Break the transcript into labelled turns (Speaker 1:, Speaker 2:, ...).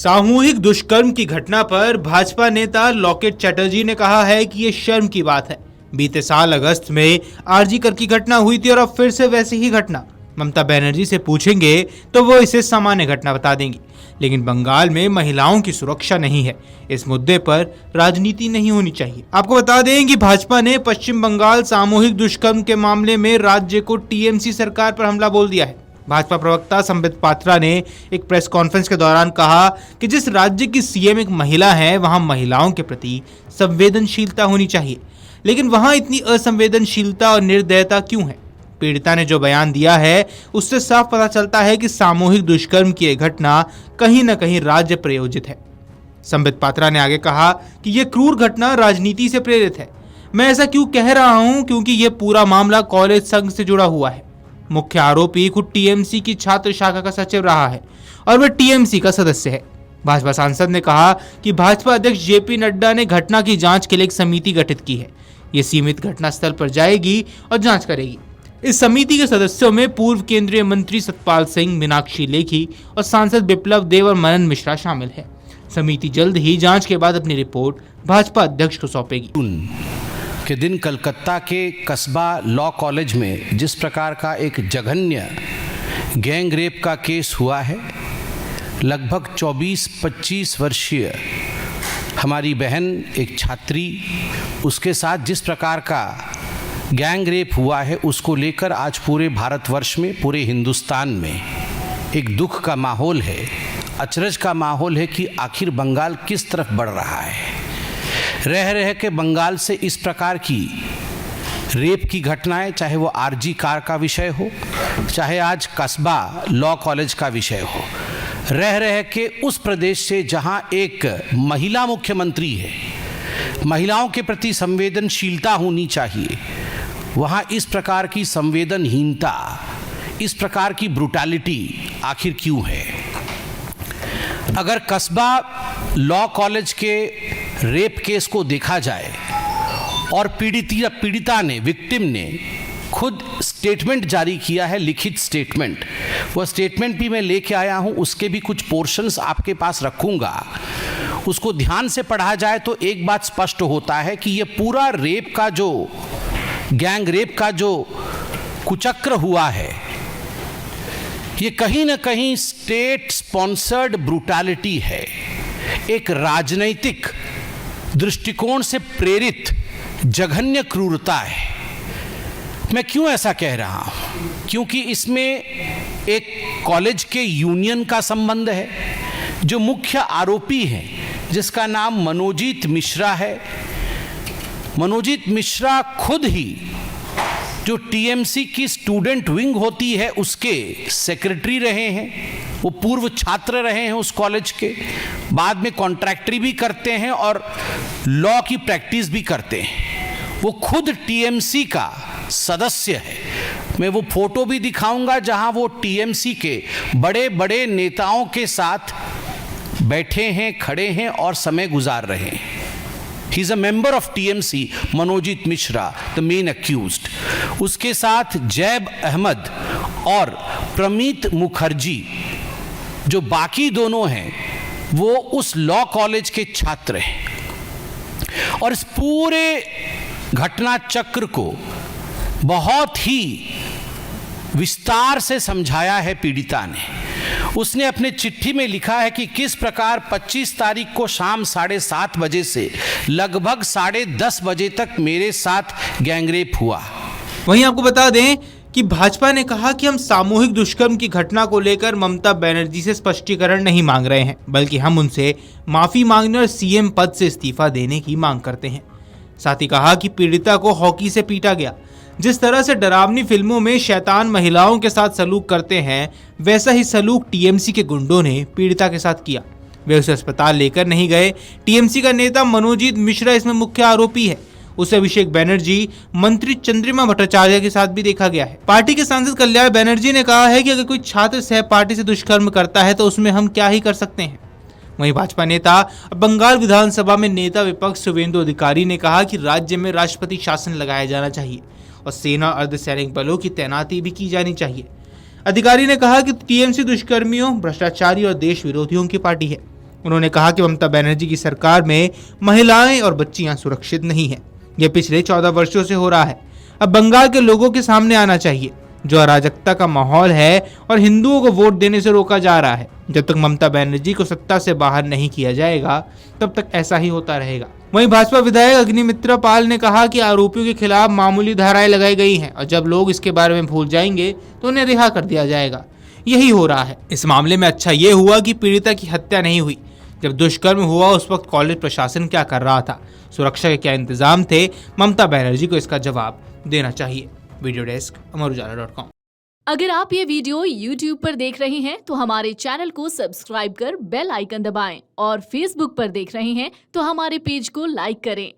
Speaker 1: सामूहिक दुष्कर्म की घटना पर भाजपा नेता लॉकेट चटर्जी ने कहा है कि ये शर्म की बात है। बीते साल अगस्त में आरजी कर की घटना हुई थी और अब फिर से वैसी ही घटना। ममता बनर्जी से पूछेंगे तो वो इसे सामान्य घटना बता देंगी, लेकिन बंगाल में महिलाओं की सुरक्षा नहीं है। इस मुद्दे पर राजनीति नहीं होनी चाहिए। आपको बता दें कि भाजपा ने पश्चिम बंगाल सामूहिक दुष्कर्म के मामले में राज्य को टीएमसी सरकार पर हमला बोल दिया है। भाजपा प्रवक्ता संबित पात्रा ने एक प्रेस कॉन्फ्रेंस के दौरान कहा कि जिस राज्य की सीएम एक महिला है, वहां महिलाओं के प्रति संवेदनशीलता होनी चाहिए, लेकिन वहां इतनी असंवेदनशीलता और निर्दयता क्यों है? पीड़िता ने जो बयान दिया है उससे साफ पता चलता है कि सामूहिक दुष्कर्म की यह घटना कहीं न कहीं राज्य प्रायोजित है। संबित पात्रा ने आगे कहा कि यह क्रूर घटना राजनीति से प्रेरित है। मैं ऐसा क्यों कह रहा हूं? क्योंकि यह पूरा मामला कॉलेज संघ से जुड़ा हुआ है। मुख्य आरोपी खुद टीएमसी की छात्र शाखा का सचिव रहा है और वह टीएमसी का सदस्य है। भाजपा सांसद ने कहा कि भाजपा अध्यक्ष जेपी नड्डा ने घटना की जांच के लिए एक समिति गठित की है। यह सीमित घटनास्थल पर जाएगी और जांच करेगी। इस समिति के सदस्यों में पूर्व केंद्रीय मंत्री सतपाल सिंह, मीनाक्षी लेखी और सांसद बिप्लब देव और मनन मिश्रा शामिल है। समिति जल्द ही जांच के बाद अपनी रिपोर्ट भाजपा अध्यक्ष को सौंपेगी।
Speaker 2: के दिन कलकत्ता के कस्बा लॉ कॉलेज में जिस प्रकार का एक जघन्य गैंग रेप का केस हुआ है, लगभग 24-25 वर्षीय हमारी बहन एक छात्री, उसके साथ जिस प्रकार का गैंग रेप हुआ है, उसको लेकर आज पूरे भारतवर्ष में, पूरे हिंदुस्तान में एक दुख का माहौल है, अचरज का माहौल है कि आखिर बंगाल किस तरफ बढ़ रहा है। रह रह के बंगाल से इस प्रकार की रेप की घटनाएं, चाहे वो आरजी कार का विषय हो, चाहे आज कस्बा लॉ कॉलेज का विषय हो, रह रह के उस प्रदेश से जहां एक महिला मुख्यमंत्री है, महिलाओं के प्रति संवेदनशीलता होनी चाहिए, वहां इस प्रकार की संवेदनहीनता, इस प्रकार की ब्रुटैलिटी आखिर क्यों है? अगर कस्बा लॉ कॉलेज के रेप केस को देखा जाए और पीड़िता ने, विक्टिम ने खुद स्टेटमेंट जारी किया है, लिखित स्टेटमेंट, वह स्टेटमेंट भी मैं लेके आया हूं, उसके भी कुछ पोर्शंस आपके पास रखूंगा। उसको ध्यान से पढ़ा जाए तो एक बात स्पष्ट होता है कि यह पूरा रेप का जो गैंग रेप का जो कुचक्र हुआ है, ये कहीं ना कहीं स्टेट स्पॉन्सर्ड ब्रूटैलिटी है, एक राजनैतिक दृष्टिकोण से प्रेरित जघन्य क्रूरता है। मैं क्यों ऐसा कह रहा हूं? क्योंकि इसमें एक कॉलेज के यूनियन का संबंध है। जो मुख्य आरोपी हैं, जिसका नाम मनोजीत मिश्रा है, मनोजीत मिश्रा खुद ही जो टीएमसी की स्टूडेंट विंग होती है उसके सेक्रेटरी रहे हैं। वो पूर्व छात्र रहे हैं उस कॉलेज के, बाद में कॉन्ट्रैक्टरी भी करते हैं और लॉ की प्रैक्टिस भी करते हैं। वो खुद टीएमसी का सदस्य है। मैं वो फोटो भी दिखाऊंगा जहां वो टीएमसी के बड़े बड़े नेताओं के साथ बैठे हैं, खड़े हैं और समय गुजार रहे हैं। He is a member of TMC, Manojit Mishra, the main accused. उसके साथ जैब अहमद और प्रमीत मुखर्जी, जो बाकी दोनों हैं, वो उस लॉ कॉलेज के छात्र हैं। और इस पूरे घटना चक्र को बहुत ही विस्तार से समझाया है पीड़िता ने। उसने अपने चिट्ठी में लिखा है कि किस प्रकार 25 तारीख को शाम 7:30 बजे से लगभग 10:30 बजे तक मेरे साथ गैंगरेप हुआ।
Speaker 1: वहीं आपको बता दें कि भाजपा ने कहा कि हम सामूहिक दुष्कर्म की घटना को लेकर ममता बनर्जी से स्पष्टीकरण नहीं मांग रहे हैं, बल्कि हम उनसे माफी मांगने और सीएम पद से इस्तीफा देने की मांग करते हैं। साथ ही कहा कि पीड़िता को हॉकी से पीटा गया। जिस तरह से डरावनी फिल्मों में शैतान महिलाओं के साथ सलूक करते हैं, वैसा ही सलूक टीएमसी के गुंडों ने पीड़िता के साथ किया। वे उसे अस्पताल लेकर नहीं गए। टीएमसी का नेता मनोजीत मिश्रा इसमें मुख्य आरोपी है। उसे अभिषेक बनर्जी, मंत्री चंद्रिमा भट्टाचार्य के साथ भी देखा गया है। पार्टी के सांसद कल्याण बनर्जी ने कहा है कि अगर कोई छात्र सहपाठी से दुष्कर्म करता है तो उसमें हम क्या ही कर सकते हैं। वहीं भाजपा नेता बंगाल विधानसभा में नेता विपक्ष शुवेंदु अधिकारी ने कहा कि राज्य में राष्ट्रपति शासन लगाया जाना चाहिए और सेना अर्धसैनिक बलों की तैनाती भी की जानी चाहिए। अधिकारी ने कहा कि टीएमसी दुष्कर्मियों, भ्रष्टाचारी और देश विरोधियों की पार्टी है। उन्होंने कहा कि ममता बनर्जी की सरकार में महिलाएं और बच्चियां सुरक्षित नहीं हैं। यह पिछले 14 वर्षों से हो रहा है। अब बंगाल के लोगों के सामने आना चाहिए। जो अराजकता का माहौल है और हिंदुओं को वोट देने से रोका जा रहा है, जब तक ममता बनर्जी को सत्ता से बाहर नहीं किया जाएगा तब तक ऐसा ही होता रहेगा। वहीं भाजपा विधायक अग्निमित्रा पाल ने कहा कि आरोपियों के खिलाफ मामूली धाराएं लगाई गई हैं और जब लोग इसके बारे में भूल जाएंगे तो उन्हें रिहा कर दिया जाएगा। यही हो रहा है। इस मामले में अच्छा ये हुआ कि पीड़िता की हत्या नहीं हुई। जब दुष्कर्म हुआ उस वक्त कॉलेज प्रशासन क्या कर रहा था, सुरक्षा के क्या इंतजाम थे, ममता बनर्जी को इसका जवाब देना चाहिए। वीडियो डेस्क अमरउजाला.com।
Speaker 3: अगर आप ये वीडियो YouTube पर देख रहे हैं तो हमारे चैनल को सब्सक्राइब कर बेल आइकन दबाएं और Facebook पर देख रहे हैं तो हमारे पेज को लाइक करें।